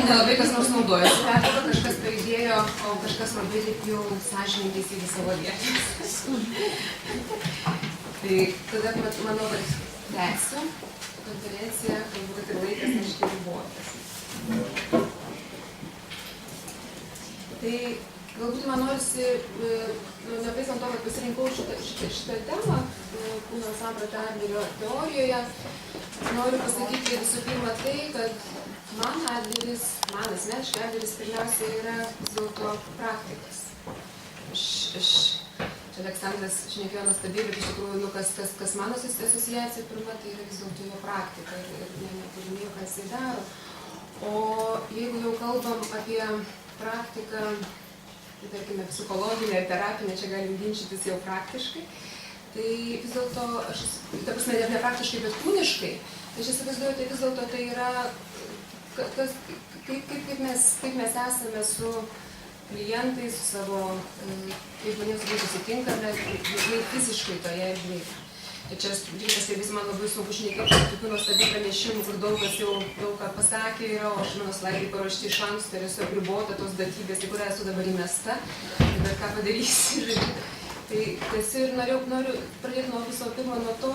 nelabai kas nors naudojasi, pertrauka kažkas pajudėjo, o kažkas labai taip jau sąžininkai sėdi savo vietos. Tai tada, manau, kad tęsiu konferenciją, galbūt, kad ir laikas nešitai ribotas. Tai galbūt man norisi, nepaisant to, kad pasirinkau šitą temą, kūno sampratą Adlerio teorijoje, noriu pasakyti visų pirma tai, kad man asmeniškai Adleris pirmiausia yra vis dėlto praktikas. Čia Aleksandras šnekėjo nuostabiai, bet iš tikrųjų, kas mano asociacija pirma, tai yra vis dėlto jo praktika ir neturinėjo, ką jisai daro. O jeigu jau kalbam apie praktiką, tarkime, psichologinę ir terapinę, čia galim ginčytis jau praktiškai, tai vis dėlto, ta prasme, ne praktiškai, bet kūniškai, tai aš įsivaizduoju, tai vis dėlto tai yra, kaip mes esame su klientais, su savo, kaip žmonėms susitinkame, fiziškai toje erdvėje. Ir čia pastebės man labai sunku šnekėti tokių nuostabių pranešimų, kur daug kas jau daug ką pasakė yra, o aš mano slaidai paruošti iš anksto ir esu apribota tos datybės, į kurią esu dabar įmesta, bet ką padarysi. Tai ir noriu pradėti nuo viso pirmo, nuo to,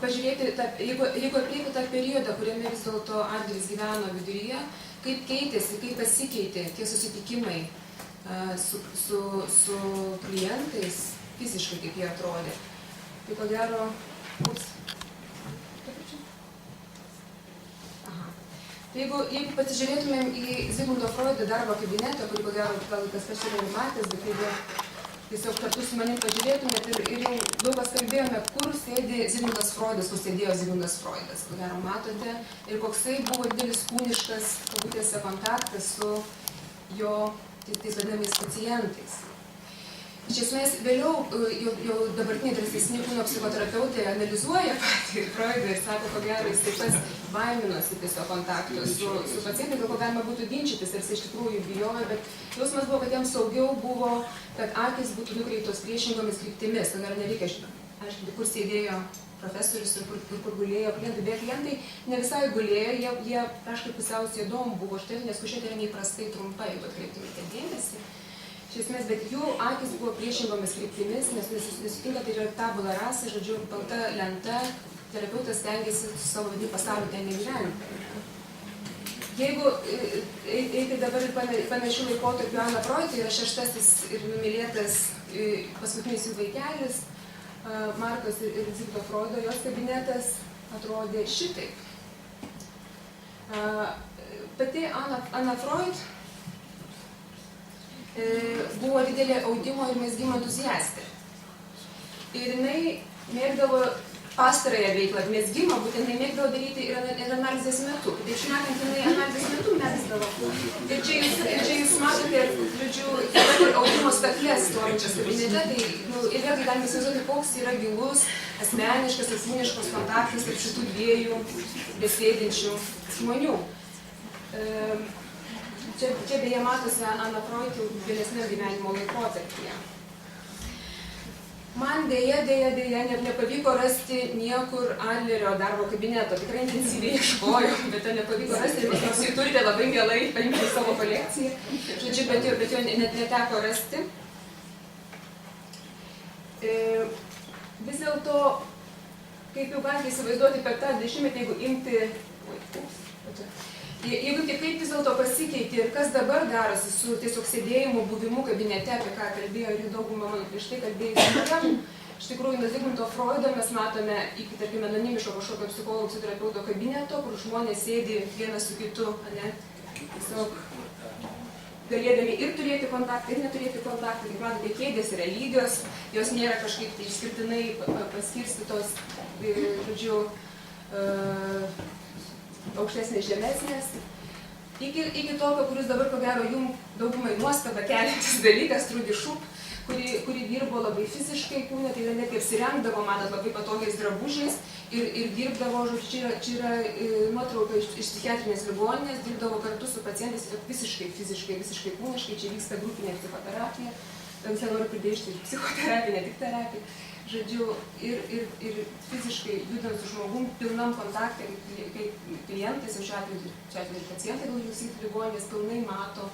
pažiūrėti, jeigu aplinkų tą periodą, kuriame vis dėlto Adleris gyveno viduryje, kaip keitėsi, kaip pasikeitė tie susitikimai su klientais, fiziškai kaip jie atrodė. Tai ko gero... Jeigu pasižiūrėtumėm į Zigmundo Freudo darbo kabinetą, kurį ko gero kas pats yra matęs, bet jeigu tiesiog kartu su manim pažiūrėtumėt ir jau daug kas kalbėjome, kur sėdi Zigmundas Freudas, kur sėdėjo Zigmundas Freudas, ko gero matote, ir koksai buvo didelis kūniškas, kabutėse, kontaktas su jo tais vadinamais pacientais. Iš esmės, vėliau jau dabartiniai drąsesni kūno psichoterapeutai analizuoja patį Freudą ir sako, ko gero, jis taip pat baiminosi tiesiog kontakto su pacientais, dėl ko galima būtų ginčytis, ar jis iš tikrųjų bijojo, bet jausmas buvo, kad jiems saugiau buvo, kad akys būtų nukreiptos priešingomis kryptimis, kad nereikia aiškinti, kur sėdėjo profesorius ir kur gulėjo klientai, bet klientai ne visai gulėjo, jie kažkaip pusiau sėdom buvo štai, nes kušėtė yra neįprastai trumpai, jeigu atkreiptumėte dėmesį. Iš esmės, bet jų akys buvo priešingomis kryptimis, nes nesutinka, tai yra tabula rasa, žodžiu, balta lenta, terapeutas stengiasi su savo vidinį pasaulį ten negyventi. Jeigu eiti dabar ir panašių laikotarpių Ana Freud, tai yra šeštasis ir numylėtas paskutinis jų vaikelis, Markos ir Zigmundo Freudo, jos kabinetas atrodė šitaip. Pati Ana Freud buvo didelė audimo ir mezgimo entuziastė. Ir jinai mėgdavo pastarąją veiklą, mezgimą, būtent jinai mėgdavo daryti ir analizės metu. Taip šnekant, jinai analizės metu mezgdavo. Ir čia jūs matote, žodžiu, audimo staklės stovinčias kabinete, tai ir vėlgi galime įsivaizduoti, koks yra gilus, asmeniškas, asmeniškos kontaktas tarp šitų dviejų besėdinčių žmonių. Čia beje matosi Ana Freud jau vėlesnio gyvenimo laikotarpyje. Man dėja nepavyko rasti niekur Adlerio darbo kabineto. Tikrai intensyviai ieškojau, bet to nepavyko rasti. Jūs jį turite labai mielai paimti savo kolekciją. Žodžiu, bet jo neteko rasti. Vis dėlto, kaip jau galite įsivaizduoti per tą dešimtmetį, jeigu imti... Jeigu tik kaip vis dėlto pasikeitė ir kas dabar darosi su tiesiog sėdėjimu, buvimu kabinete, apie ką kalbėjo ir daugumą mano prieš tai kalbėjusių kolegų, iš tikrųjų nuo Zigmundo Freudo mes matome iki, tarkime, anonimiško kažkokio psichologų psichoterapeuto kabineto, kur žmonės sėdi vienas su kitu, tiesiog galėdami ir turėti kontaktą, ir neturėti kontaktą. Kaip matote, kėdės yra lygios, jos nėra kažkaip tai išskirtinai paskirstytos, žodžiu, aukštesnės, žemesnės, iki tokio, kuris dabar, ko gero, jums daugumai nuostabą keliantis dalykas, Trudi Šup, kuri dirbo labai fiziškai kūne, tai yra net apsirengdavo, matot, labai patogiais drabužiais ir dirbdavo, žodžiu, čia yra nuotrauka iš psichiatrinės ligoninės, dirbdavo kartu su pacientais visiškai fiziškai, visiškai kūniškai, čia vyksta grupinė psichoterapija, visą noriu pridėti psichoterapija, ne tik terapija. žodžiu, ir fiziškai judant su žmogum, pilnam kontakte, kaip klientais, šiuo atveju pacientai gal klausyti ligoninės, pilnai mato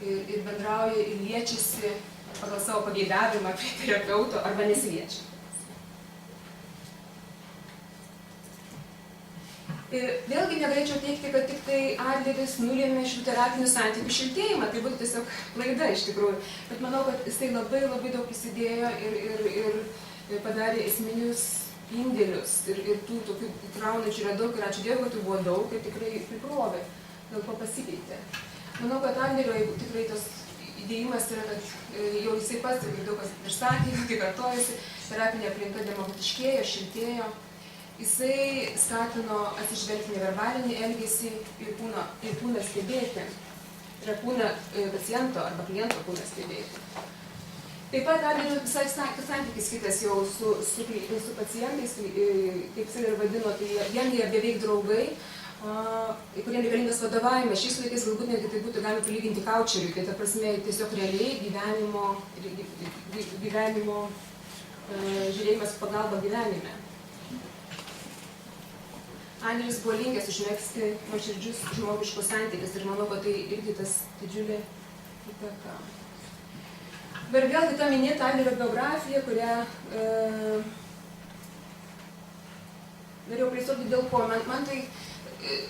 ir bendrauja, ir liečiasi pagal savo pageidavimą prie terapeuto arba nesiliečia. Vėlgi negalėčiau teigti, kad tik tai Adleris nulėmė šių terapinių santykių šiltėjimą, tai būtų tiesiog klaida iš tikrųjų. Bet manau, kad jisai labai daug prisidėjo ir padarė esminius indėlius. Ir tų tokių traunančių yra daug ir ačiū Dievui, kad jų buvo daug ir tikrai prikrovė, dėl ko pasikeitė. Manau, kad Adlerio tikrai tas įdėjimas yra, kad jau jisai pats daug kas išsakė, tai kartojasi, terapinė aplinka demokratiškėjo, šiltėjo. Jisai skatino atsižvelgti neverbalinį elgesį ir kūną stebėti, ir kūną paciento arba kliento kūną stebėti. Taip pat Adlerio visai santykis kitas jau su pacientais, kaip jisai ir vadino, tai jie beveik draugai, kuriem reikalingas vadovavimas. Šiais laikais galbūt netgi tai būtų galima prilyginti kaučeriui, tai ta prasme tiesiog realiai gyvenimo žiūrėjimas pagalba gyvenime. Adleris buvo linkęs užmegzti nuoširdžius žmogiškus santykius ir manau, kad tai irgi tas didžiulė įtaka. Ir vėlgi ta minėta Adlerio biografija, kurią norėjau pristatyti dėl ko. Man tai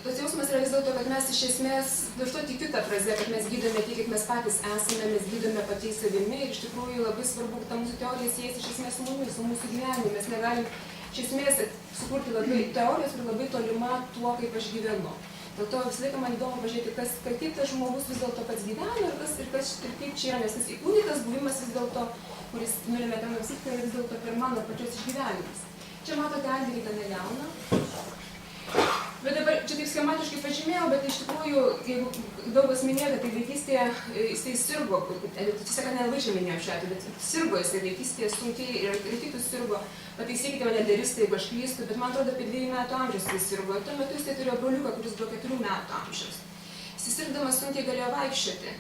tas jausmas yra vis dėlto, kad mes iš esmės, aš to tikiu tą frazę, kad mes gydome tiek, kiek mes patys esame, mes gydome pačiais savimi ir iš tikrųjų labai svarbu, kad ta mūsų teorija siejasi iš esmės su mumis, su mūsų gyvenimu. Mes negalim iš esmės sukurti labai teorijos ir labai tolima tuo, kaip aš gyvenu. Dėl to visą laiką man įdomu pažiūrėti, kaip tas žmogus vis dėlto pats gyvena ir kaip čia yra, nes tas įkūnytas buvimas vis dėlto, kuris nulėmė tą nusiktą, vis dėlto per mano pačios išgyvenimus. Čia matote Adlerį gana jauną. Bet dabar čia taip schematiškai pažymėjau, bet iš tikrųjų, jeigu daug kas minėjo, tai vaikystėje jisai sirgo, tiesiog nelabai čia minėjau šiuo atveju, bet sirgo jisai vaikystėje sunkiai ir kitus sirgo. Pataisykite mane daristai, jeigu aš klystu, bet man atrodo apie 2 metų amžiaus jis sirgo. Ir tuo metu jisai turėjo broliuką, kuris buvo 4 metų amžiaus. Jis sirgdamas sunkiai galėjo vaikščioti.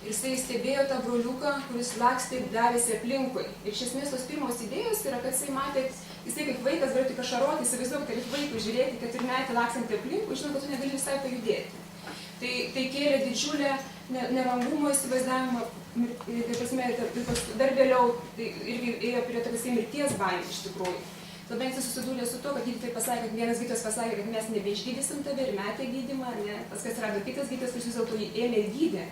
Ir jisai stebėjo tą broliuką, kuris lakstė ir darėsi aplinkui. Ir iš esmės tos pirmos idėjos yra, kad jisai matė, jisai kaip vaikas galėjo tik ašaroti, įsivaizduok, kad vaikui žiūrėti 4 metį laksantį aplinkui, žinau, kad tu negali visai pajudėti. Tai kėlė didžiulę nerangumo įsivaizdavimą, dar vėliau irgi ėjo prie tokios mirties baimė iš tikrųjų. Tada jis susidūrė su to, kad gydytojai pasakė, kad vienas gydytojas pasakė, kad mes nebeišgydysim tave ir metė gydymą, ne? Paskui atsirado kitas gydytojas, kuris vis dėlto jį ėmė ir gydė.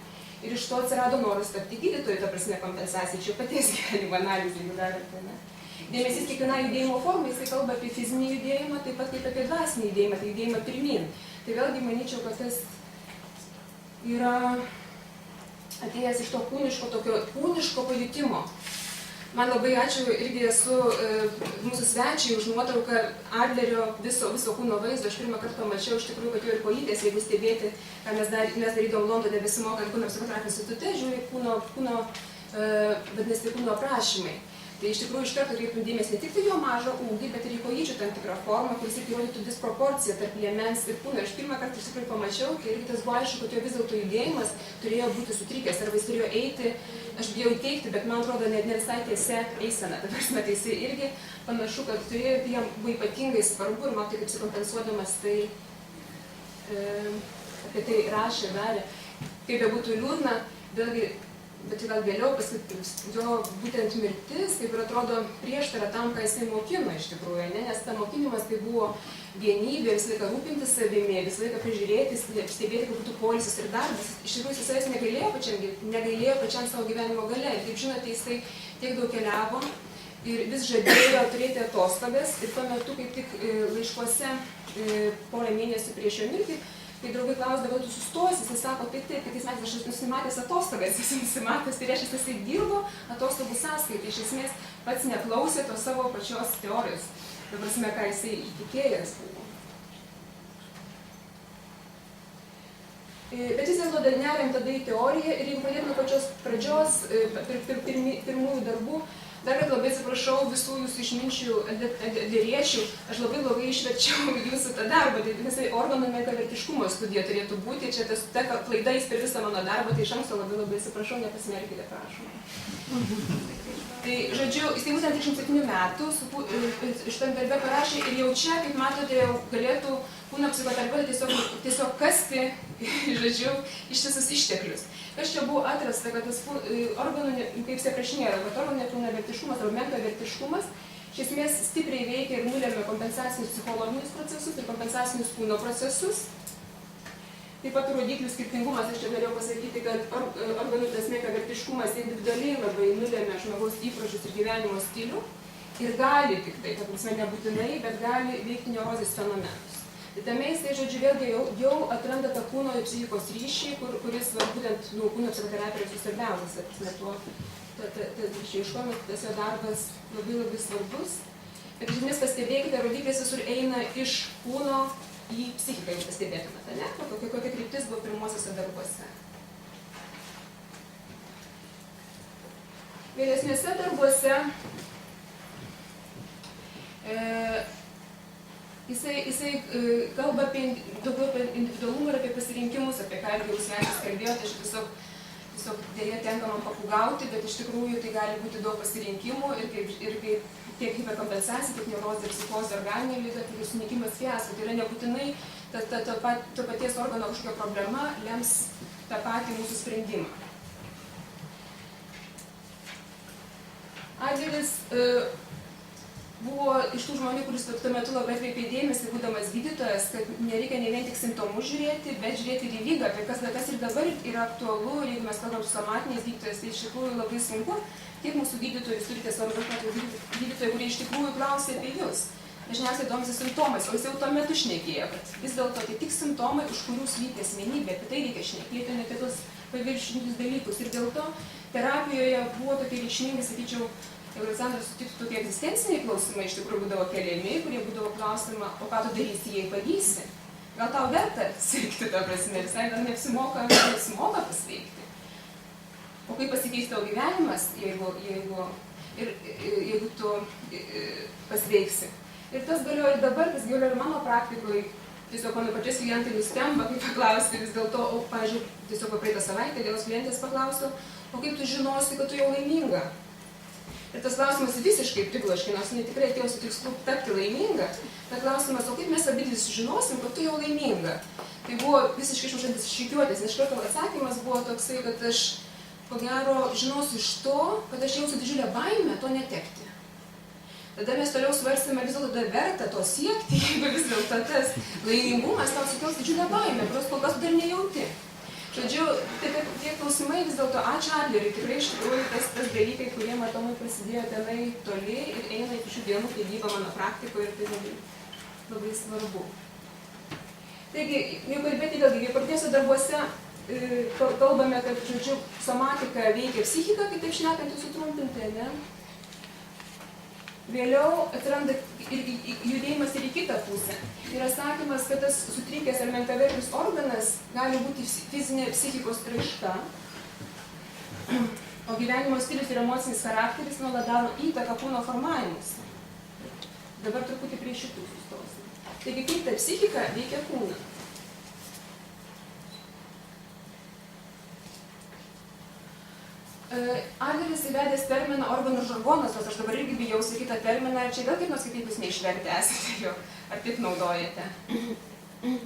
Ir iš to atsirado noras tapti gydytojų, ta prasme kompensacija, čia paties gyvenimo analizė, jeigu darėte, ne? Dėmesys kiekviena judėjimo forma, jisai kalba apie fizinį judėjimą, taip pat kaip apie dvasinį judėjimą, tai judėjimą pirmin. Tai vėlgi manyčiau, kad tas yra atėjęs iš to kūniško pajutimo. Man labai ačiū irgi esu mūsų svečiai už nuotrauką Adlerio viso kūno vaizdo. Aš pirmą kartą pamačiau iš tikrųjų, kad jau ir kojytės, jeigu stebėti, ką mes darydavom Londone besimokant kūno psichoterapijos institute, žiūri vadinasi kūno aprašymai. Tai iš tikrųjų iš karto kreiptum dėmesį ne tik tai jo mažą ūgį, bet ir į kojyčių tam tikrą formą, kuris irgi rodytų disproporciją tarp liemens ir kūno. Aš pirmą kartą iš tikrųjų pamačiau, kai irgi tas buvo aišku, kad jo vis dėlto judėjimas turėjo būti sutrikęs, arba jis turėjo eiti, aš bijau įteikti, bet man atrodo ne visai tiesia eisena. Ta prasme, tai jisai irgi panašu, kad turėjo, tai jam buvo ypatingai svarbu ir man tai kaip kompensuodamas tai apie tai rašė, darė. Kaip bebūtų liūdna, vėlgi, bet gal vėliau jo būtent mirtis, kaip ir atrodo prieštara tam, ką jisai mokino iš tikrųjų, ne? Nes ta mokinimas tai buvo vienybė, visą laiką rūpintis savimi, visą laiką prižiūrėti, stebėti, kaip būtų poilsis ir darbas. Iš tikrųjų jis savęs negailėjo pačiam savo gyvenimo gale. Ir kaip žinote, jisai tiek daug keliavo ir vis žadėjo turėti atostogas. Ir tuo metu, kaip tik laiškuose porą mėnesių prieš jo mirtį, kai draugai klausdavo, tu sustosi, jis sako, taip, kitais metais aš nusimatęs atostogas, jis nusimatęs, tai reiškia, jisai dirbo atostogų sąskaitai, iš esmės pats neklausė to savo pačios teorijos, ta prasme, ką jisai įtikėjęs buvo. Bet vis dėlto neriam tada į teoriją ir jeigu pradėtume pačios pradžios, pirmųjų darbų, Dar kad labai atsiprašau visų jūsų išminčių adleriečių, aš labai išverčiau jūsų tą darbą, tai visai organų menkavertiškumo studija turėtų būti, čia ta klaida per visą mano darbą, tai iš anksto labai atsiprašau, nepasimerkite, prašom. Tai, žodžiu, jisai būtent 37 metų šitam darbe parašė ir jau čia, kaip matote, jau galėtų kūno psichoterapeutai tiesiog kasti, žodžiu, ištisus išteklius. Kas čia buvo atrasta, kad tas organų, kaip jis aprašinėjo, kad organų nepilnavertiškumas arba menkavertiškumas iš esmės stipriai veikia ir nulėmė kompensacinius psichologinius procesus ir kompensacinius kūno procesus. Taip pat rodiklių skirtingumas, aš čia norėjau pasakyti, kad organų tas menkavertiškumas individualiai labai nulėmė žmogaus įpročius ir gyvenimo stilių ir gali tik tai, ta prasme nebūtinai, bet gali veikti neurozės fenomenus. Tai tame jisai, žodžiu, vėlgi jau atranda tą kūno ir psichikos ryšį, kuris būtent kūno psichoterapijos svarbiausias. Išieškojimas, tas jo darbas labai svarbus. Bet iš esmės pastebėkite, rodiklis visur eina iš kūno į psichiką, jeigu pastebėtumėte, ne? Kokia kryptis buvo pirmuosiuose darbuose. Vėlesniuose darbuose Jisai kalba daugiau apie individualumą ir apie pasirinkimus, apie ką jau svečias kalbėjote, aš tiesiog dėja tenka man papugauti, bet iš tikrųjų tai gali būti daug pasirinkimų ir tiek hiperkompensacija, tiek neurozė, psichozė, organinė liga, tiek ir sunykimas fiasko. Tai yra nebūtinai to paties organo kažkokia problema lems tą patį mūsų sprendimą. Adleris buvo iš tų žmonių, kuris tuo metu labai atkreipė dėmesį, būdamas gydytojas, kad nereikia ne vien tik simptomus žiūrėti, bet žiūrėti ir į lygą, apie kas ir dabar yra aktualu, ir jeigu mes kalbam su somatiniais gydytojais, tai iš tikrųjų labai sunku, tiek mūsų gydytojus turite savo gydytojai, kurie iš tikrųjų klausia apie jūs. Dažniausiai domisi simptomais, o jis jau tuo metu šnekėjo, kad vis dėlto tai tik simptomai, už kurių slypi asmenybė, apie tai reikia šnekėti, ne apie tos paviršinius dalykus. Ir dėl to terapijoje buvo tokie reikšmingi, sakyčiau, jeigu Aleksandras sutiktų, tokie egzistenciniai klausimai iš tikrųjų būdavo keliami, kurie būdavo klausimą, o ką tu darysi, jei pagysi? Gal tau verta sveikti, ta prasme, visai gal neapsimoka pasveikti. O kaip pasikeis tavo gyvenimas, jeigu tu pasveiksi? Ir tas galioja ir dabar, tas galioja ir mano praktikoje. Tiesiog mano pačias klientai nustemba, kaip paklausti vis dėlto, o, pavyzdžiui, tiesiog praeitą savaitę vienos klientės paklausiau, o kaip tu žinosi, kad tu jau laiminga? Ir tas klausimas visiškai pribloškė, nors jinai tikrai atėjo su tikslu tapti laiminga. Bet klausimas, o kaip mes abidvi žinosim, kad tu jau laiminga? Tai buvo visiškai išmušantis iš rikiuotės, nes iš karto atsakymas buvo toksai, kad aš, ko gero, žinosiu iš to, kad aš jausiu didžiulę baimę to netekti. Tada mes toliau svarstėme, vis dėlto verta to siekti, jeigu vis dėlto tas laimingumas tau sukels didžiulę baimę, kurios kol kas dar nejauti. Žodžiu, tie klausimai vis dėlto ačiū Adleriui, tikrai iš tikrųjų tas dalykai, kurie matomai prasidėjo tenai toli ir eina iki šių dienų, kai gyva mano praktikoje ir tai labai svarbu. Taigi, jau kalbėti vėlgi, pradėsiu darbuose kalbame, kad, žodžiu, somatika veikia psichiką, kitaip šnekant, sutrumpinti, ne? Vėliau atsiranda judėjimas ir į kitą pusę. Yra sakymas, kad tas sutrikęs ar menkavertis organas gali būti fizinė psichikos raiška, o gyvenimo stilius ir emocinis charakteris nuolat daro įtaką kūno formavimuose. Dabar truputį prie šitų sustosim. Taigi, kaip ta psichika veikia kūną? Adleris įvedęs terminą organų žargonas, nors aš dabar irgi bijau sakyti tą terminą, ir čia vėl kaip nors kitaip jūs neišvertę esate jo, ar taip naudojate.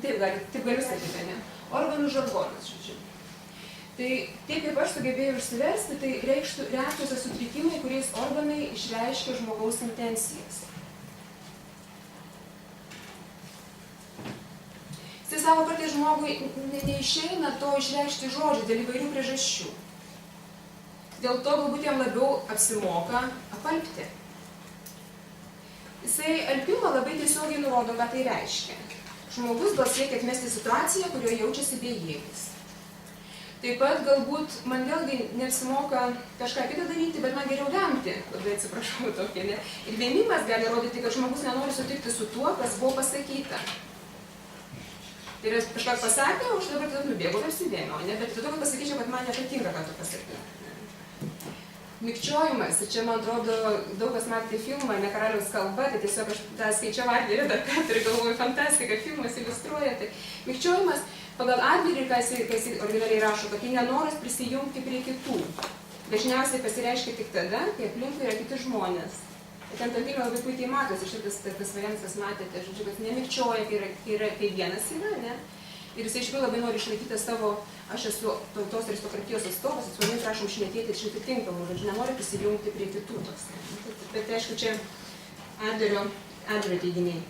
Taip galiu sakyti, ne? Organų žargonas, žodžiu. Tai taip kaip aš sugebėjau išsiversti, tai reikštų reakcijos ir sutrikimai, kuriais organai išreiškia žmogaus intencijas. Jis savo kartais žmogui neišeina to išreikšti žodžiu dėl įvairių priežasčių. Dėl to galbūt jam labiau apsimoka apalpti. Jisai alpimą labai tiesiogiai nurodo, ką tai reiškia. Žmogus gal siekia atmesti situaciją, kurioje jaučiasi bejėgis. Taip pat galbūt man vėlgi neapsimoka kažką kitą daryti, bet man geriau lemti. Labai atsiprašau tokį, ne? Ir vėmimas gali rodyti, kad žmogus nenori sutikti su tuo, kas buvo pasakyta. Tai yra kažką pasakė, o aš dabar tada nubėgau ir apsidėmiau, ne? Bet tada pasakyčiau, kad man nepatinka, ką tu pasakai. mikčiojimas, ir čia, man atrodo, daug kas matė filmą, Ne karaliaus kalba, tai tiesiog aš tą skaičiau Adlerį dar kartą ir galvoju, fantastika, filmas iliustruoja. Tai mikčiojimas pagal Adlerį, ką jis originaliai rašo, kad tai nenoras prisijungti prie kitų. Dažniausiai pasireiškia tik tada, kai aplinkui yra kiti žmonės. Ir ten filme labai puikiai matosi, šitas variantas matėte, žodžiu, kad nemikčioja, kai vienas yra, ne? Ir jis iš tikrųjų labai nori išlaikyti savo, aš esu tautos aristokratijos atstovas, su manim prašom šnekėti ir šitaip tinkamų, žodžiu, nenori prisijungti prie kitų toks. Bet aišku, čia Adlerio teiginiai.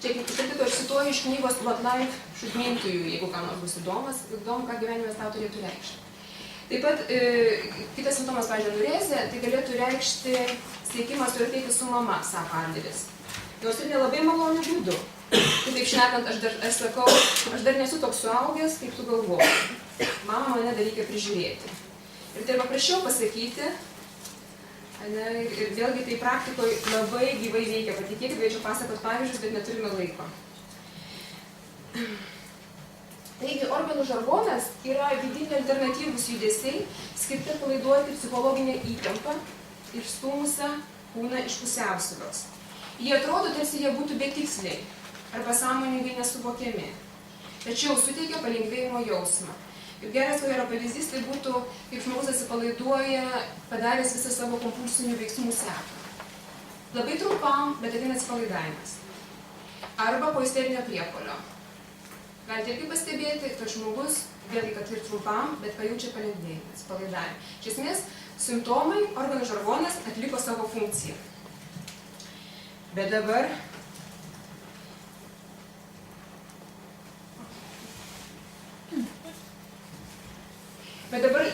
Čia, kaip sakytų, aš cituoju iš knygos What Life Should Mean to You, jeigu kam nors bus įdomu, ką gyvenimas tau turėtų reikšti. Taip pat kitas simptomas, pavyzdžiui, anorezija, tai galėtų reikšti siekimas suartėti su mama, sako Adleris. Nors ir nelabai maloniu būdu. Taip šnekant, aš sakau, aš dar nesu toks suaugęs, kaip tu galvoji. Mama mane dar reikia prižiūrėti. Ir tai paprašiau pasakyti, ir vėlgi tai praktikoje labai gyvai veikia. Patikėkit, galėčiau pasakoti pavyzdžius, bet neturime laiko. Taigi, organų žargonas yra vidiniai alternatyvūs judesiai, skirti atpalaiduoti psichologinę įtampą ir stūmusią kūną iš pusiausvyros. Jie atrodo, tarsi jie būtų betiksliai arba sąmoningai nesuvokiami, tačiau suteikia palengvėjimo jausmą. Ir geras ko gero pavyzdys tai būtų, kaip žmogus atsipalaiduoja, padaręs visą savo kompulsinių veiksmų seką. Labai trumpam, bet ateina atsipalaidavimas. Arba po isterinio priepuolio. Galite irgi pastebėti, kad žmogus, vėlgi, kad ir trumpam, bet pajaučia palengvėjimą, atsipalaidavimą. Iš esmės, simptomai, organų žargonas atliko savo funkciją. Bet dabar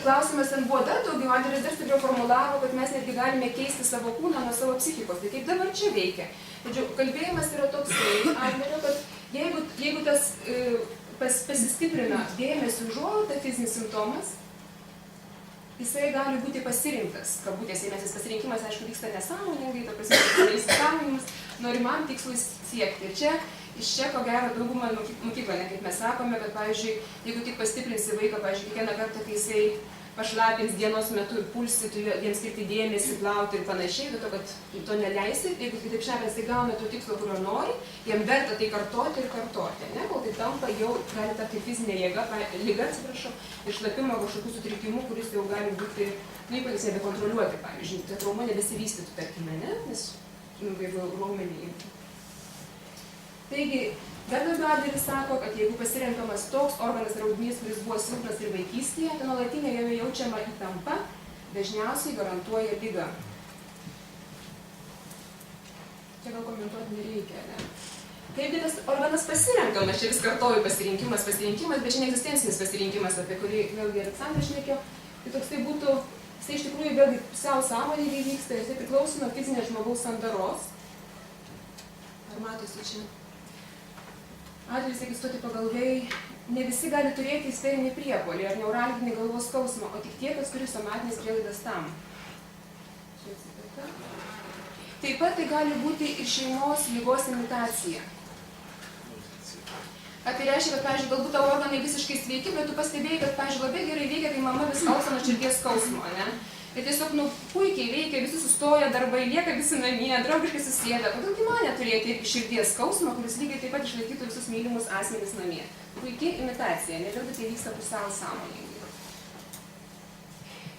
klausimas ten buvo dar daugiau, Adleris dar stipriau formulavo, kad mes netgi galime keisti savo kūną nuo savo psichikos. Tai kaip dabar čia veikia? Tačiau, kalbėjimas yra toksai, Adlerio, kad jeigu tas pasistiprina dėmesio užuojauta fizinis simptomas, jisai gali būti pasirinktas, kabutėse, nes jis pasirinkimas, aišku, vyksta nesąmoningai, ta prasme, įsisąmoninimas, norimam tikslui siekti. Ir iš čia, ko gero, daugumą mokykloje, kaip mes sakome, kad, pavyzdžiui, jeigu tik pastiprinsi vaiką, pavyzdžiui, kiekvieną kartą, kai jisai pašlapins dienos metu ir pulsi, tu jiems skirti dėmesį, plauti ir panašiai, dėl to, kad to neleisi, jeigu kitaip šnekant, jisai gauna to tikslo, kurio nori, jam verta tai kartoti ir kartoti, ne? Kol tai tampa jau gali tapti fizinė jėga, liga, atsiprašau, išlapimo kažkokių sutrikimų, kuris jau gali būti, ypač nebekontroliuoti, pavyzdžiui, ta trauma nebesivystytų, tarkime, ne? Nes, jeigu raumenį imtų. Taigi, dar daugiau Adleris sako, kad jeigu pasirenkamas toks organas ar audinys, kuris buvo silpnas ir vaikystėje, tai nuolatinė jame jaučiama įtampa, dažniausiai garantuoja ligą. Čia gal komentuoti nereikia, ne? Kaipgi tas organas pasirenkamas, čia vis kartoju pasirinkimas, bet čia neegzistencinis pasirinkimas, apie kurį vėlgi Aleksandras šnekėjo, tai toks tai būtų, jisai iš tikrųjų vėlgi pusiau sąmoningai vyksta, jisai priklauso nuo fizinės žmogaus sandaros. Ar matosi čia? Adleris, jeigu stoti pagalvėjai, ne visi gali turėti isterinį priepuolį ar neuralginį galvos skausmą, o tik tie, kas turi somatinės prielaidas tam. Taip pat tai gali būti ir šeimos ligos imitacija. Tai reiškia, kad, pavyzdžiui, galbūt tavo organai visiškai sveiki, bet tu pastebėjai, kad, pavyzdžiui, labai gerai veikia, kai mama vis alsa nuo širdies skausmo, ne? Ir tiesiog, puikiai veikia, visi sustoja, darbai lieka visi namie, draugiškai susėda. Kodėlgi man neturėti širdies skausmą, kuris lygiai taip pat išlaikytų visus mylimus asmenis namie. Puikiai imitacija, ne vėlgi tai vyksta pusiau sąmoningai.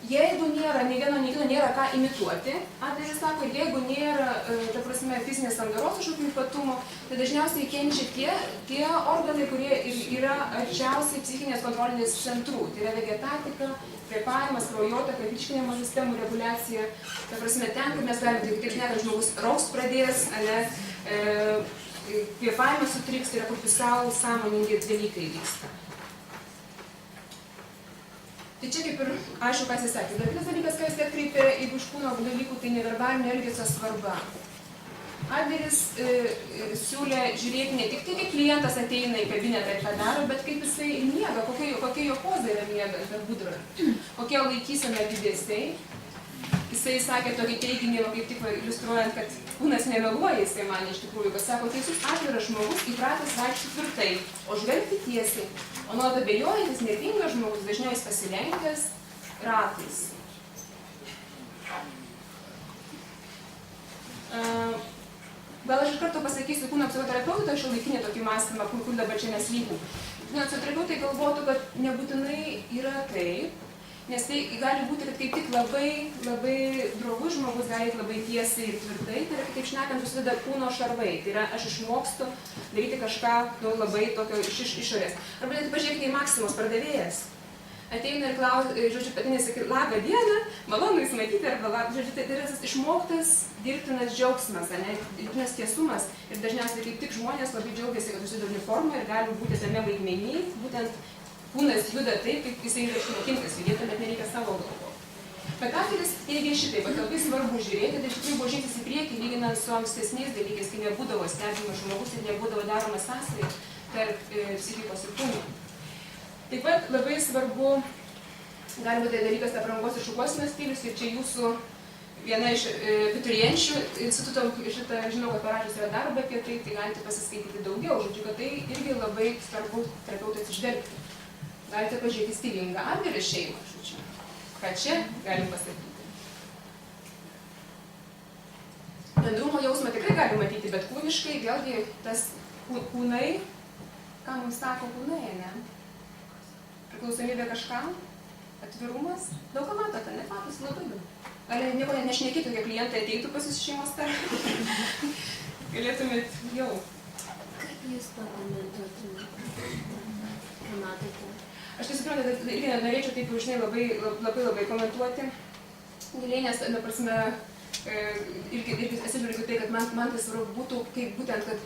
Jeigu nėra, nei vieno nėra ką imituoti, Adleris sako, jeigu nėra, ta prasme, fizinės sandaros kažkokių ypatumų, tai dažniausiai kenčia tie organai, kurie yra arčiausiai psichinės kontrolinės centrų. Tai yra vegetatika, kvėpavimas, kraujotaka, virškinimo sistemų reguliacija. Ta prasme, ten, kur mes galime, tai kaip šnekant, žmogus raukt pradės, kvėpavimas sutriks, tai yra kur pusiau sąmoningi dalykai vyksta. Tai čia kaip ir aišku, ką jis sakė. Bet kitas dalykas, ką jis atkreipė, jeigu iš kūno dalykų, tai neverbalinio elgesio svarba. Adleris siūlė žiūrėti ne tik tai, kaip klientas ateina į kabinetą ir ką daro, bet kaip jisai miega, kokia jo poza yra miega per budrą, kokie laikysena judesiai. Jisai sakė tokį teiginį, kaip tik iliustruojant, kad kūnas nemeluoja, jisai man iš tikrųjų, kad sako, teisus atviras žmogus įpratęs vaikščioti tvirtai, o žvelgti tiesiai. O nuo abejojantis, nervingas žmogus, dažniau jis pasilenkęs ratais. Gal aš iš karto pasakysiu kūno psichoterapeuto šiuolaikinį tokį mąstymą, kur dabar čia neslypų. Kūno psichoterapeutai galvotų, kad nebūtinai yra taip, nes tai gali būti, kad kaip tik labai drovus žmogus gali labai tiesiai ir tvirtai, tai yra, kaip šnekant, susideda kūno šarvai. Tai yra, aš išmokstu daryti kažką labai tokio iš išorės. Arba net pažiūrėkite į Maksimos pardavėjas. Ateina ir klausia, žodžiu, patinė sakė, labą dieną, malonu jūs matyti, arba, žodžiu, tai yra išmoktas dirbtinas džiaugsmas, dirbtinas tiesumas. Ir dažniausiai kaip tik žmonės labai džiaugiasi, kad užsideda uniformą ir gali būti tame vaidmenį, būtent kūnas juda taip, kaip jisai yra išmokintas judėti, bet nereikia savo galvo. Bet Adleris teigia šitaip, kad labai svarbu žiūrėti, tai iš tikrųjų buvo žingsnis į priekį, lyginant su ankstesniais dalykais, kai nebūdavo stebimas žmogus ir nebūdavo daroma sąsaja tarp psichikos ir kūno. Taip pat labai svarbu, gali būti dalykas aprangos ir šukuosenos stilius, ir čia jūsų viena iš abiturienčių instituto, šitą žinau, kad parašęs yra darbą apie tai, tai galite pasiskaityti daugiau, žodžiu, kad tai irgi labai svarbu terapeutai atsižvelgti. Galite pažiūrėti stilingą Adlerio šeimą, žodžiu, ką čia galim pasakyti. Bendrumo jausmą tikrai galim matyti, bet kūniškai vėlgi tas kūnai, ką mums sako kūnai, ne? Priklausomybė kažkam, atvirumas, daug ką matote, ne? Matosi labai daug. Gal nieko net nešnekėtų, kai klientai ateitų pas jūs šeimos terapijai. Galėtumėt jau. Kaip jūs pakomentuotumėte? Ką matote? Aš tai suprantu, kad irgi norėčiau taip jau žinai labai komentuoti. Giliai, nes, na prasme, irgi atsižvelgiu tai, kad man tai svarbu būtų, kaip būtent, kad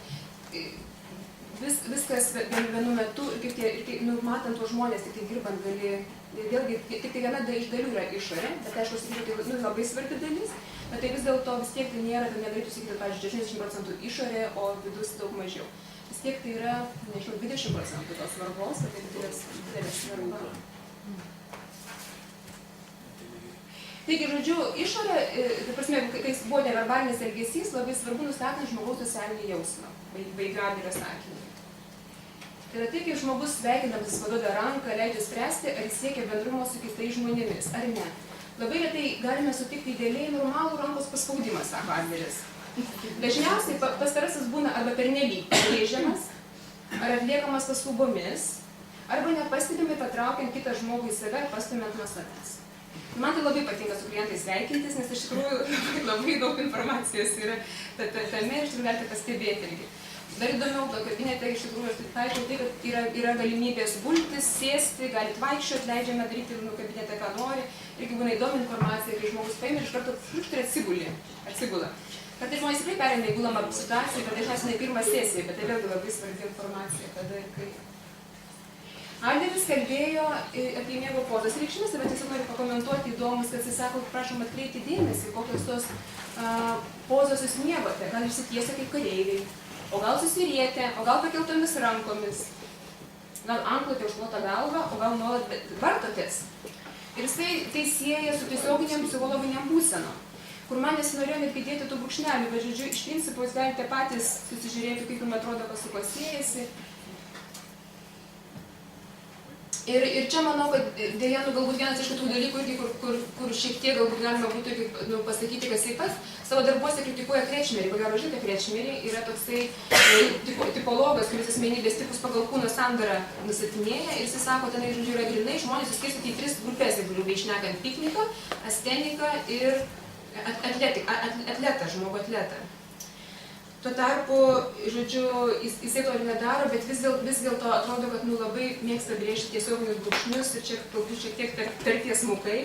viskas vienu metu, ir matant tuos žmonės, tik tai dirbant gali, vėlgi, tik tai viena iš dalių yra išorė, bet aišku, sakyčiau, tai labai svarbi dalis, bet tai vis dėlto vis tiek tai nėra, tai negalėtų sakyti, pavyzdžiui, 60% išorė, o vidus daug mažiau. Vis tiek tai yra, nežinau, 20% tos svarbos, tai didelė svarba. Taigi, žodžiu, išorė, tai prasme, kai buvo neverbalinis elgesys, labai svarbu nustatant žmogaus socialinį jausmą, baigiu Adlerio sakinį. Tai yra tai, kai žmogus sveikindamas paduoda ranką, leidžia spręsti, ar jis siekia bendrumo su kitais žmonėmis, ar ne. Labai retai galime sutikti idealiai normalų rankos paspaudimą, sako Adleris. Dažniausiai pastarasis būna arba pernelyg pabrėžiamas, ar atliekamas paskubomis, arba nepastebimai patraukiant kitą žmogų į save ir pastumiant nuo savęs. Man tai labai patinka su klientais sveikintis, nes iš tikrųjų labai daug informacijos yra tame ir galite pastebėti irgi. Dar įdomiau, kabinete iš tikrųjų aš taikau tai, kad yra galimybės gultis, sėsti, galite vaikščioti, leidžiame daryti kabinete, ką nori. Irgi būna įdomi informacija, kai žmogus paėmė ir iš karto ir atsigula. Kartais žmonės tikrai pereina į gulamą situaciją, bet dažniausiai ne pirmą sesiją, bet tai vėlgi labai svarbi informacija, kada ir kaip. Adleris kalbėjo apie miego pozas reikšmės, bet tiesiog noriu pakomentuoti įdomus, kad jis sako, prašom atkreipti dėmesį, kokios tos pozos jūs miegote. Gal išsitiesia kaip kareiviai, o gal susirietę, o gal pakeltomis rankomis, gal antklotė užklota galva, o gal nuolat vartotės. Ir jisai tai sieja su tiesioginiam psichologiniam būsenom, kur man nesinorėjo netgi dėti tų brūkšnelių, bet žodžiu, iš principo jūs galite patys susižiūrėti, kaip jums atrodo, kas su kuo siejasi. Ir čia manau, kad dėja, galbūt vienas iš tų dalykų, kur šiek tiek galbūt galima būtų pasakyti, kad jisai pats savo darbuose kritikuoja Krečmerį. Ko gero žinote, Krečmerį yra toksai tipologas, kuris asmenybės tipus pagal kūno sandarą nustatinėja ir jisai sako, ten žodžiu yra grinai žmonės suskirstyti į 3 grupės, jeigu grubiai šnekant, pikniką, asteniką ir atletą, žmogų atletą. Tuo tarpu, žodžiu, jisai to ir nedaro, bet vis dėlto atrodo, kad labai mėgsta brėžti tiesioginius brūkšnius ir čia galbūt šiek tiek per tiesmukai,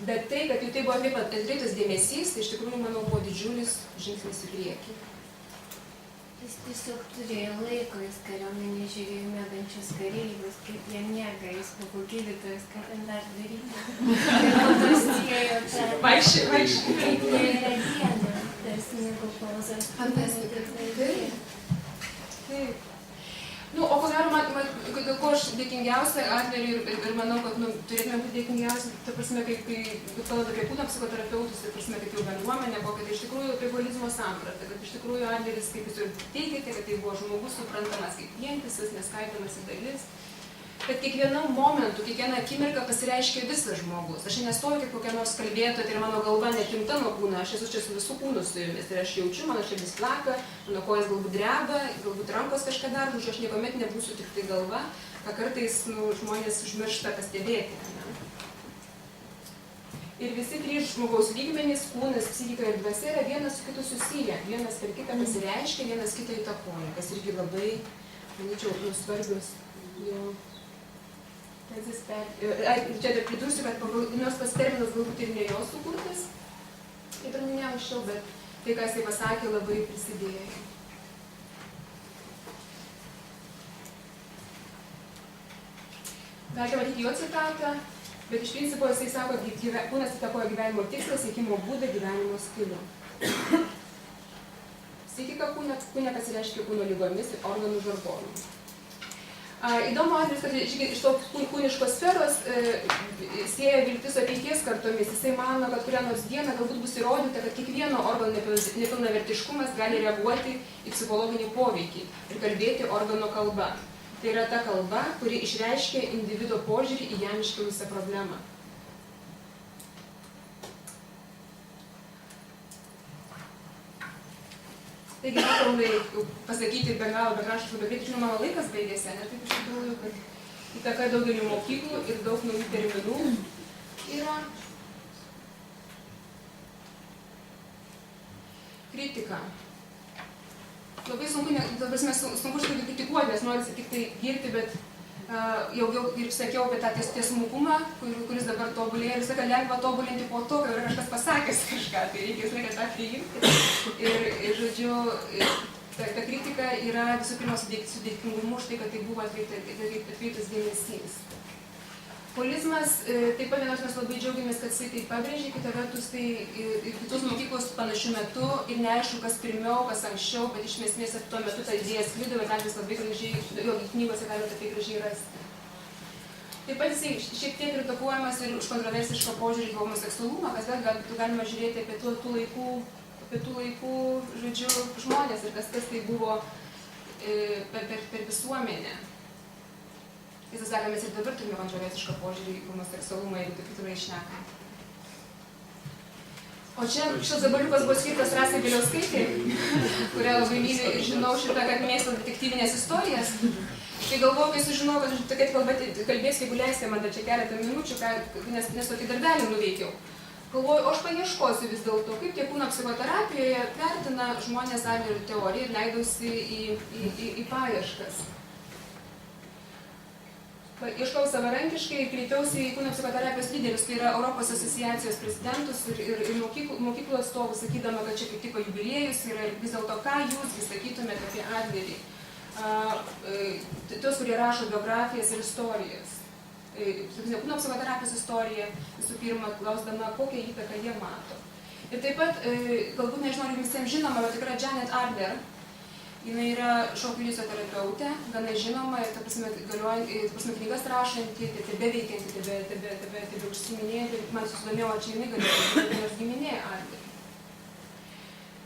bet tai, kad jų tai buvo atkreiptas dėmesys, tai iš tikrųjų, manau, buvo didžiulis žingsnis į priekį. Jis tiesiog turėjo laiko, jis kariuomenė žiūrėjo miegančius kareivius, kaip jie miega, jis buvo gydytojas, ką ten dar daryti. Ir po to siejo tą... Vaikščiai. Kaip jie yra diena. Tarsi miego pozas. Fantastika. Taip. O ko gero, dėl ko aš dėkingiausia Adleriui ir manau, kad turėtume būti dėkingiausi, ta prasme, kai kalbant apie kūno psichoterapeutus, tai prasme, kaip jau bendruomenė buvo, kad iš tikrųjų apie holizmo sampratą, kad iš tikrųjų Adleris, kaip jūs ir teigiate, kad tai buvo žmogus suprantamas kaip vientisas, neskaidomas į dalis. kad kiekvienam momentu, kiekvieną akimirką pasireiškia visas žmogus. Aš nestoviu kaip kokia nors kalbėtoja, tai mano galva netimta nuo kūno, aš esu čia su visų kūnu su jumis. Ir aš jaučiu, mano širdis plaka, mano kojas galbūt dreba, galbūt rankos kažką daro, aš niekuomet nebūsiu tik tai galva, ką kartais žmonės užmiršta pastebėti. Ir visi trys žmogaus lygmenys, kūnas, psichika ir dvasia yra vienas su kitu susiję, vienas per kitą pasireiškia, vienas kitą įtakoja, kas irgi labai, manyčiau, svarbios jo tezės čia dar pridursiu, kad nors tas terminas galbūt ir ne jo sukurtas, kaip ir minėjau anksčiau, bet tai, ką jisai pasakė, labai prisidėjo. Galite matyti jo citatą. Bet iš principo jisai sako, kad kūnas įtakoja gyvenimo tikslą, siekimo būdą, gyvenimo stilių. Psichika kūne pasireiškia kūno lygomis ir organų žargonu. Įdomu atvejis, kad iš to kūniškos sferos sieja viltis ateities kartomis. Jisai mano, kad kurią nors dieną galbūt bus įrodyta, kad kiekvieno organo nepilnavertiškumas gali reaguoti į psichologinį poveikį ir kalbėti organo kalba. Tai yra ta kalba, kuri išreiškia individo požiūrį į jam iškilusią problemą. Taigi, matau, pasakyti be galo, bet aš labai greitai, žinoma, mano laikas baigėsi, ne taip iš tikrųjų, kad įtaka daugelių mokyklų ir daug naujų terminų yra. Kritika. Labai sunku kritikuoti, nes norisi tik tai girti, bet jau ir sakiau apie tą tiesmukumą, kuris dabar tobulėja ir visą lengva tobulinti po to, kai yra kažkas pasakęs kažką, tai reikia visą laiką tą priimti. Ir žodžiu, ta kritika yra visų pirma sudėtingumu už tai, kad tai buvo atkreiptas dėmesys. Holizmas, taip pat vienos mes labai džiaugiamės, kad jisai tai pabrėžė, kita vertus tai ir kitos mokyklos panašių metu ir neaišku, kas pirmiau, kas anksčiau, bet iš esmės tuo metu ta idėja sklido ir galim labai gražiai, jo knygose galime tai gražiai rasti. Taip pat jisai šiek tiek kritikuojamas ir už kontroversišką požiūrį į homoseksualumą, kas vėl galima žiūrėti apie tų laikų, žodžiu, žmonės ir kas tai buvo per visuomenę. Tiesą sakant, mes ir dabar turime kontroversišką požiūrį į homoseksualumą, jeigu taip tikrai šnekam. O čia šitas gabaliukas buvo skirtas Rasai Bieliauskaitei, kurią labai myliu ir žinau šitą, kad mėgsta detektyvinės istorijas. Tai galvoju, kai sužinojau, kad tokia kalbės, jeigu leisite man dar čia keletą minučių, nes tokį darbelį nuveikiau. Galvoju, o aš paieškosiu vis dėlto, kaip tie kūno psichoterapijoje vertina žmonės Adlerio teoriją ir leidausi į paieškas. Ieškau savarankiškai ir kreipiausi į kūno psichoterapijos lyderius, tai yra Europos asociacijos prezidentus ir mokyklų atstovus, sakydama, kad čia kaip tik jubiliejus yra ir vis dėlto ką jūs sakytumėte apie Adlerį. Tos, kurie rašo biografijas ir istorijas. Kūno psichoterapijos istorija, visų pirma, klausdama, kokią įtaką jie mato. Ir taip pat, galbūt nežinau, ar visiems žinoma, bet tikrai Janet Adler. Jinai yra šokio judesio terapeutė, gana žinoma ir, ta prasme, knygas rašanti, tebeveikianti, tebe užsiminėti, man susidomėjo, čia jinai galėjo būti nors giminė Adler.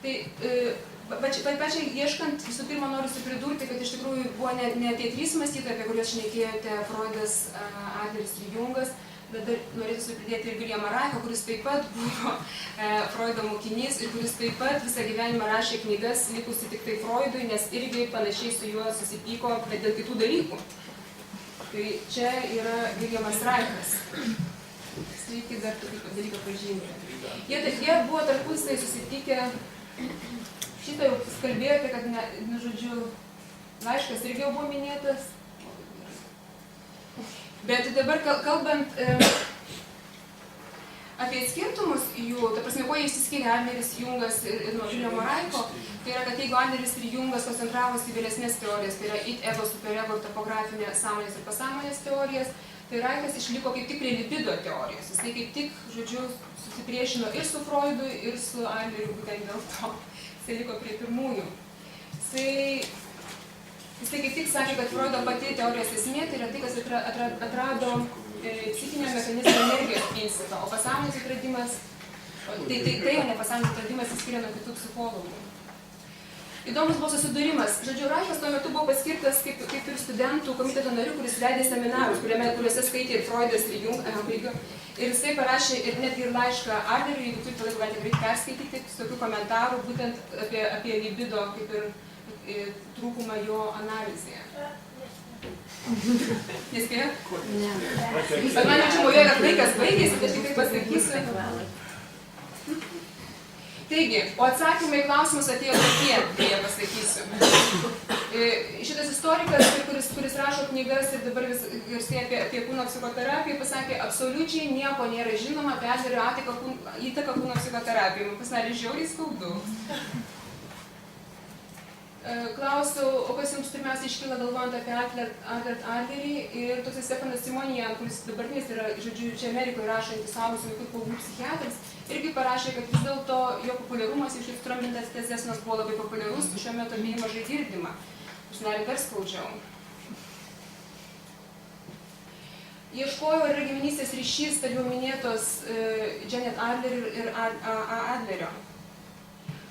Tai pačiai ieškant, visų pirma, noriu pridurti, kad iš tikrųjų buvo ne tie trys mąstytojai, apie kuriuos šnekėjote, Freudas, Adleris ir Jungas, bet dar norėtųsi pridėti ir Williamą Reichą, kuris taip pat buvo Freudo mokinys ir kuris taip pat visą gyvenimą rašė knygas, likusi tik tai Freudui, nes irgi panašiai su juo susipyko, bet dėl kitų dalykų. Tai čia yra Williamas Reichas. Sveiki, dar tokį dalyką pažymėti. Jie buvo tarpusai susitikę, šitą jau kalbėjote, kad, žodžiu, laiškas irgi jau buvo minėtas. Bet dabar kalbant apie skirtumus jų, ta prasme, kuo jie išsiskiria Adleris, Jungas ir nuo Williamo Reicho, tai yra, kad jeigu Adleris ir Jungas koncentravosi į vėlesnės teorijas, tai yra id, ego, superego, topografinė sąmonės ir pasąmonės teorijas, tai Reichas išliko kaip tik prie libido teorijos. Jisai kaip tik, žodžiu, susipriešino ir su Freudu, ir su Adleriu, būtent dėl to. Jisai liko prie pirmųjų. Jisai kaip tik sakė, kad Freudo pati teorijos esmė tai yra tai, kas atrado psichinio mechanizmo energijos principą, o pasąmonės atradimas, tai o ne pasąmonės atradimas įskiria nuo kitų psichologų. įdomus buvo susidūrimas. Žodžiu, Raikas tuo metu buvo paskirtas kaip ir studentų komiteto narių, kuris vedė seminarus, kuriuose skaitė ir Freudas, ir Jung, ir jisai parašė ir netgi ir laišką Adleriui, jeigu turite laiko, galite greit perskaityti, su tokių komentarų būtent apie libido kaip ir trūkumą jo analizėje. Nespėjat? Ne. Bet man čia mojoje, kad laikas baigėsi, tai aš tikrai pasakysiu. Taigi, o atsakymai į klausimus atėjo tokie, kai jie pasakysiu. Šitas istorikas, kuris rašo knygas ir dabar vis garsėja apie kūno psichoterapiją, pasakė, absoliučiai nieko nėra žinoma apie Adlerio įtaką kūno psichoterapijai. Man pasidarė žiauriai skaudu. Klausiau, o kas jums pirmiausia iškyla galvojant apie Adlerį ir toks Stefanas Simonian, kuris dabartinis yra, žodžiu, čia Amerikoje rašantis suaugusių vaikų paauglių psichiatras, irgi parašė, kad vis dėlto jo populiarumas iš sutrumpintas tezes, nors buvo labai populiarus, šiuo metu apie jį mažai girdima. Aš noriu dar skaudžiau. Ieškojau, ar yra giminystės ryšys tarp jau minėtos Janet Adler ir Adlerio.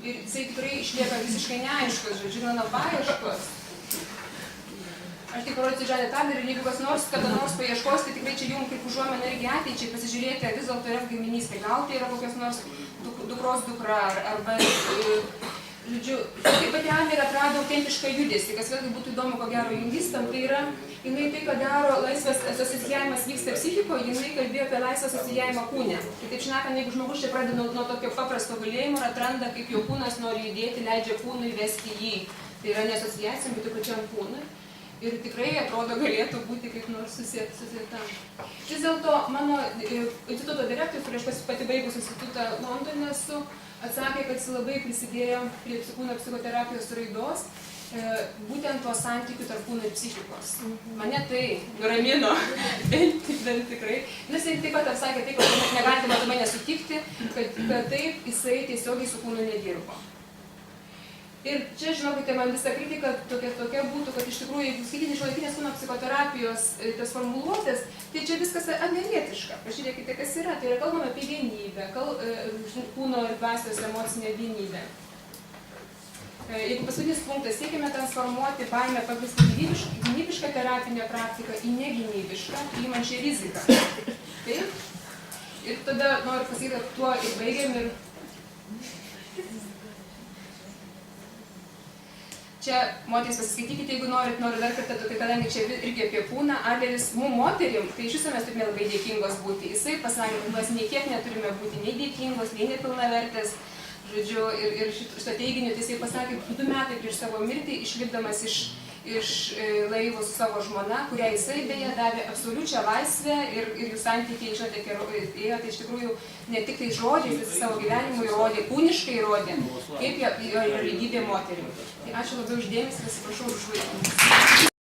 Ir jisai tikrai išlieka visiškai neaiškus, žodžiu, mano paieškos. Aš tik parodysiu Janet Adler ir jeigu kas nors, kada nors paieškos, tai tikrai čia jums kaip užuomena irgi ateičiai pasižiūrėti, vis dėlto yra giminystė. Gal tai yra kokios nors dukros dukra, arba, žodžiu, taip pat Adler atrado autentišką judesį, kas vėlgi būtų įdomu, ko gero jungistam, tai yra, jinai tai, ką daro laisvas asocijavimas vyksta psichikoje, jinai kalbėjo apie laisvą asociavimą kūne. Kitaip šnekant, jeigu žmogus čia pradeda nuo tokio paprasto gulėjimo ir atranda, kaip jo kūnas nori judėti, leidžia kūnui vesti jį. Tai yra ne asociacija, bet pačiam kūnui. Ir tikrai, atrodo, galėtų būti kaip nors susietam. Vis dėlto, mano instituto direktorius, prieš pati baigus institutą Londone esu, atsakė, kad jis labai prisidėjo prie kūno psichoterapijos raidos, būtent tuo santykių tarp kūno ir psichikos. Mane tai nuramino, bent tikrai. Nes jis taip pat atsakė tai, kad negalite matomai nesutikti, kad taip jisai tiesiogiai su kūnu nedirbo. Ir čia, žinokite, man visa kritika tokia būtų, kad iš tikrųjų, jeigu skaityti šiuolaikinės kūno psichoterapijos tas formuluotės, tai čia viskas adlerietiška. Pažiūrėkite, kas yra. Tai yra kalbama apie vienybę, kūno ir dvasios emocinę vienybę. Jeigu paskutinis punktas, siekime transformuoti baimę pagrįstą gynybišką terapinę praktiką į negynybišką, priimančią riziką. Taip? Ir tada noriu pasakyti, kad tuo ir baigiam ir čia, moterys, pasiskaitykite, jeigu norit, noriu dar kartą, kadangi čia irgi apie kūną, Adleris mum moterim, tai iš viso mes turime labai dėkingos būti. Jisai pasakė, kad mes nei kiek neturime būti nei dėkingos, nei nepilnavertės. Žodžiu, ir šitą teiginių, tai jisai pasakė, 2 metai prieš savo mirtį, išlipdamas iš laivo su savo žmona, kurią jisai beje davė absoliučią laisvę ir jų santykiai, žinote, ėjo, tai iš tikrųjų ne tik tai žodžiais, bet savo gyvenimu įrodė, kūniškai įrodė, kaip jo yra lygybė moterim. Tai ačiū labai uždėmesį, atsiprašau už vaiką.